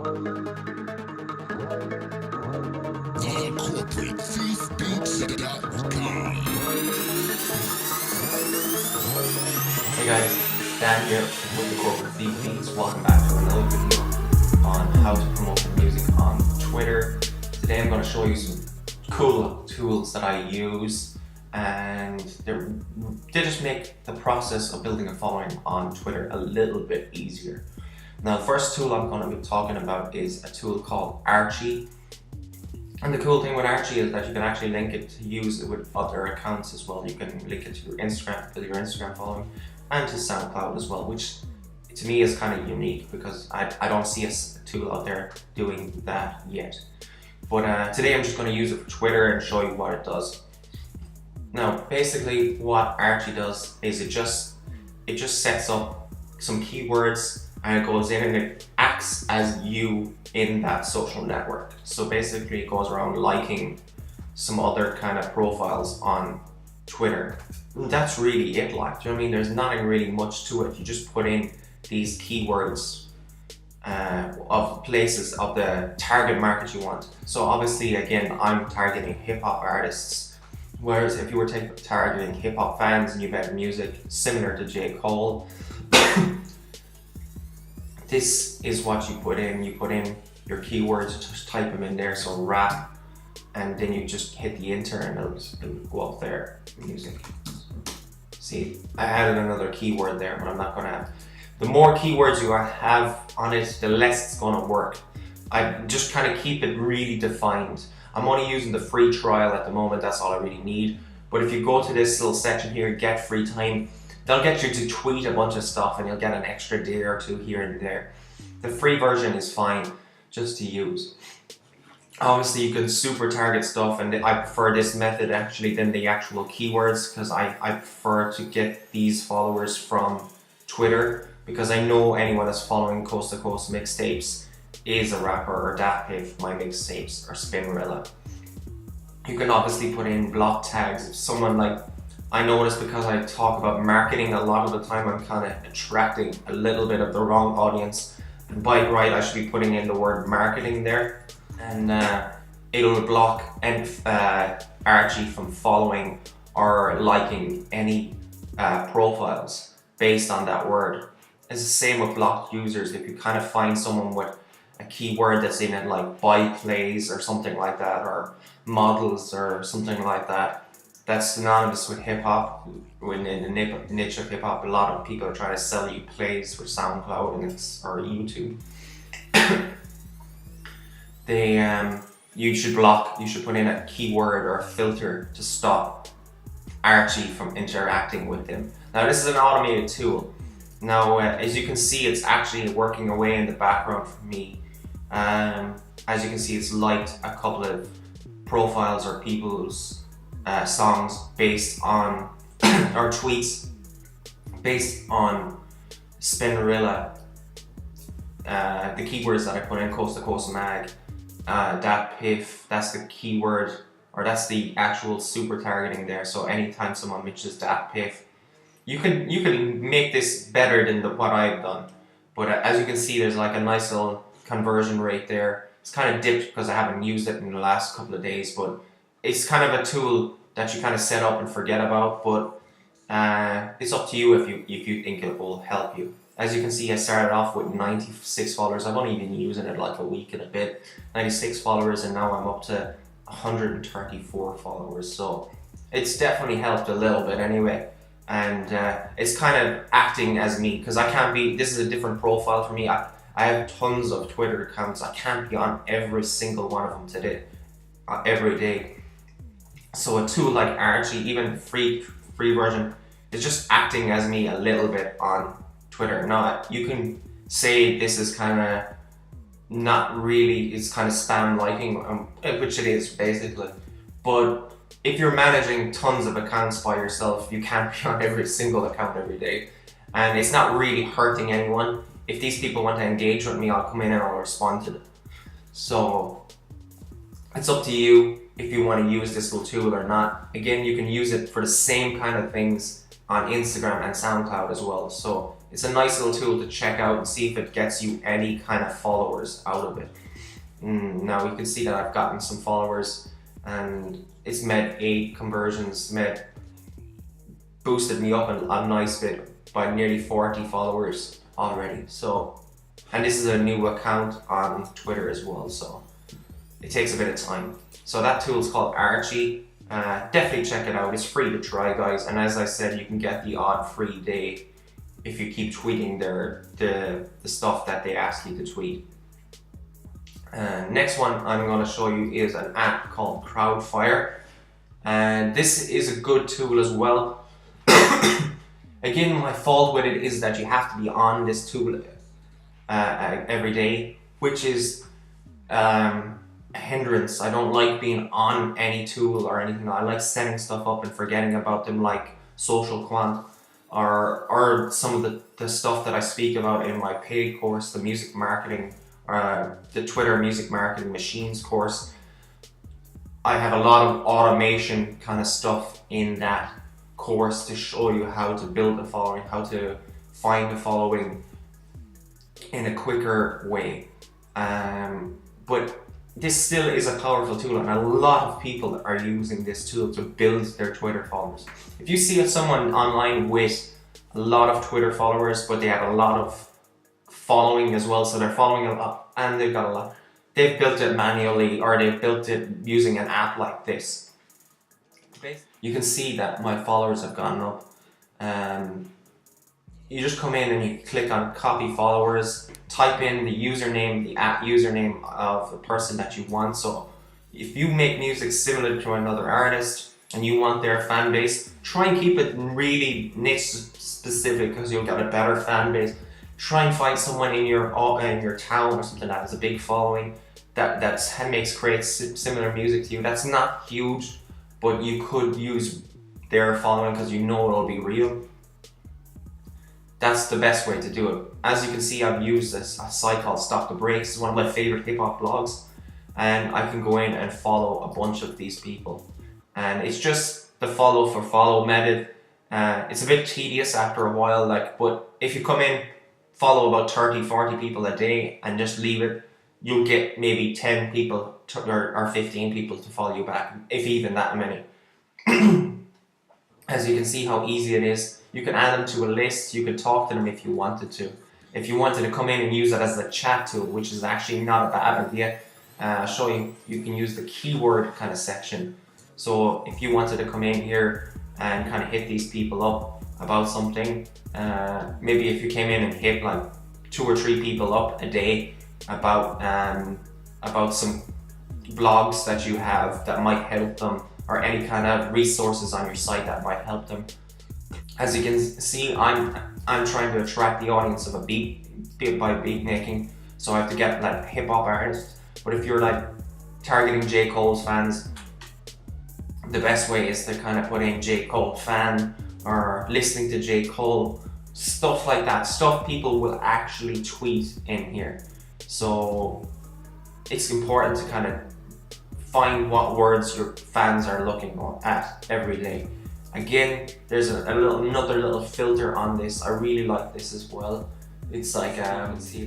Hey guys, Dan here with the Corporate Thief Beats. Welcome back to another video on how to promote your music on Twitter. Today I'm going to show you some cool tools that I use, and they just make the process of building a following on Twitter a little bit easier. Now, the first tool I'm going to be talking about is a tool called Archie. And the cool thing with Archie is that you can actually link it to use it with other accounts as well. You can link it to your Instagram, build your Instagram following, and to SoundCloud as well, which to me is kind of unique because I don't see a tool out there doing that yet. But today I'm just going to use it for Twitter and show you what it does. Now, basically what Archie does is it just sets up some keywords and it goes in and it acts as you in that social network. So basically it goes around liking some other kind of profiles on Twitter. That's really it, like, do you know what I mean? There's nothing really much to it. You just put in these keywords of places of the target market you want. So obviously, again, I'm targeting hip hop artists. Whereas if you were targeting hip hop fans and you made music similar to J. Cole, this is what you put in. You put in your keywords, just type them in there, so rap, and then you just hit the enter and it'll go up there, music. See, I added another keyword there, but I'm not gonna have. The more keywords you have on it, the less it's gonna work. I just kind of keep it really defined. I'm only using the free trial at the moment, that's all I really need. But if you go to this little section here, get free time, they'll get you to tweet a bunch of stuff and you'll get an extra day or two here and there. The free version is fine just to use. Obviously you can super target stuff, and I prefer this method actually than the actual keywords, because I prefer to get these followers from Twitter, because I know anyone that's following Coast to Coast mixtapes is a rapper, or DatPiff, my mixtapes, or Spinrilla. You can obviously put in block tags. If someone, like, I notice because I talk about marketing a lot of the time, I'm kind of attracting a little bit of the wrong audience. And by right, I should be putting in the word marketing there, and it'll block Archie from following or liking any profiles based on that word. It's the same with blocked users. If you kind of find someone with a keyword that's in it, like bike plays or something like that, or models or something like that, that's synonymous with hip hop. In the niche of hip hop, a lot of people are trying to sell you plays for SoundCloud or YouTube. You should put in a keyword or a filter to stop Archie from interacting with them. Now, this is an automated tool. Now, as you can see, it's actually working away in the background for me. As you can see, it's liked a couple of profiles or people's songs based on, or tweets based on Spinrilla. The keywords that I put in, Coast to Coast Mag, DatPiff, that's the keyword, or that's the actual super targeting there. So anytime someone mentions DatPiff, you can make this better than what I've done. But as you can see, there's like a nice little conversion rate there. It's kind of dipped because I haven't used it in the last couple of days, but it's kind of a tool that you kind of set up and forget about. But it's up to you if you think it will help you. As you can see, I started off with 96 followers. I've only been using it like a week and a bit. 96 followers, and now I'm up to 134 followers. So it's definitely helped a little bit anyway. And it's kind of acting as me, because I can't be, this is a different profile for me. I have tons of Twitter accounts. I can't be on every single one of them today, every day. So a tool like Archie, even free version, is just acting as me a little bit on Twitter. Now, you can say this is kind of not really, it's kind of spam liking, which it is basically. But if you're managing tons of accounts by yourself, you can't be on every single account every day. And it's not really hurting anyone. If these people want to engage with me, I'll come in and I'll respond to them. So it's up to you if you want to use this little tool or not. Again, you can use it for the same kind of things on Instagram and SoundCloud as well. So it's a nice little tool to check out and see if it gets you any kind of followers out of it. Now you can see that I've gotten some followers, and it's made 8 conversions, boosted me up a nice bit by nearly 40 followers already. So, and this is a new account on Twitter as well, so it takes a bit of time. So that tool is called Archie. Definitely check it out. It's free to try, guys, and as I said, you can get the odd free day if you keep tweeting the stuff that they ask you to tweet. Next one I'm going to show you is an app called Crowdfire, and this is a good tool as well. Again, my fault with it is that you have to be on this tool every day, which is a hindrance. I don't like being on any tool or anything. I like setting stuff up and forgetting about them, like Social Quant or some of the stuff that I speak about in my paid course, the music marketing, the Twitter music marketing machines course. I have a lot of automation kind of stuff in that course to show you how to build a following, how to find a following in a quicker way. But this still is a powerful tool, and a lot of people are using this tool to build their Twitter followers. If you see someone online with a lot of Twitter followers, but they have a lot of following as well, so they're following a lot and they've got a lot, they've built it manually or they've built it using an app like this. You can see that my followers have gone up. You just come in and you click on copy followers, type in the username, the app username of the person that you want. So if you make music similar to another artist and you want their fan base, try and keep it really niche specific, because you'll get a better fan base. Try and find someone in your town or something that has a big following that creates similar music to you. That's not huge, but you could use their following because you know it'll be real. That's the best way to do it. As you can see, I've used a site called Stop the Breaks. It's one of my favorite hip hop blogs, and I can go in and follow a bunch of these people. And it's just the follow for follow method. It's a bit tedious after a while, but if you come in, follow about 30-40 people a day and just leave it, you'll get maybe 10 people or 15 people to follow you back, if even that many. As you can see how easy it is. You can add them to a list, you can talk to them if you wanted to. If you wanted to come in and use it as a chat tool, which is actually not a bad idea, I'll show you, you can use the keyword kind of section. So if you wanted to come in here and kind of hit these people up about something, maybe if you came in and hit like 2 or 3 people up a day about some blogs that you have that might help them, or any kind of resources on your site that might help them. As you can see, I'm trying to attract the audience of a beat by beat making, so I have to get like hip hop artists. But if you're like targeting J. Cole's fans, the best way is to kind of put in J. Cole fan or listening to J. Cole, stuff like that, stuff people will actually tweet in here. So it's important to kind of find what words your fans are looking at every day. Again, there's another little filter on this. I really like this as well. It's like, you can see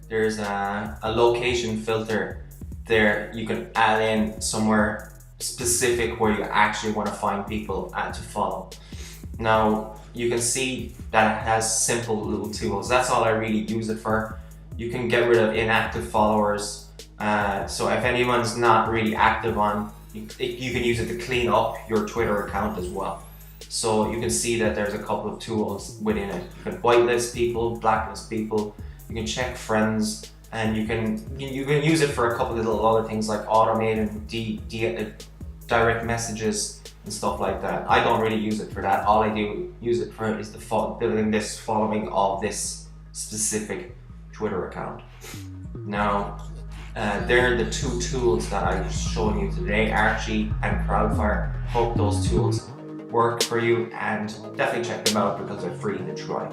there's a location filter there. You can add in somewhere specific where you actually want to find people to follow. Now, you can see that it has simple little tools. That's all I really use it for. You can get rid of inactive followers. So if anyone's not really active on, you can use it to clean up your Twitter account as well. So you can see that there's a couple of tools within it. You can whitelist people, blacklist people, you can check friends, and you can use it for a couple of little other things like automating direct messages and stuff like that. I don't really use it for that. All I do use it for is building this following of this specific Twitter account. Now, they're the 2 tools that I've shown you today, Archie and Crowdfire. Hope those tools work for you, and definitely check them out because they're free to try.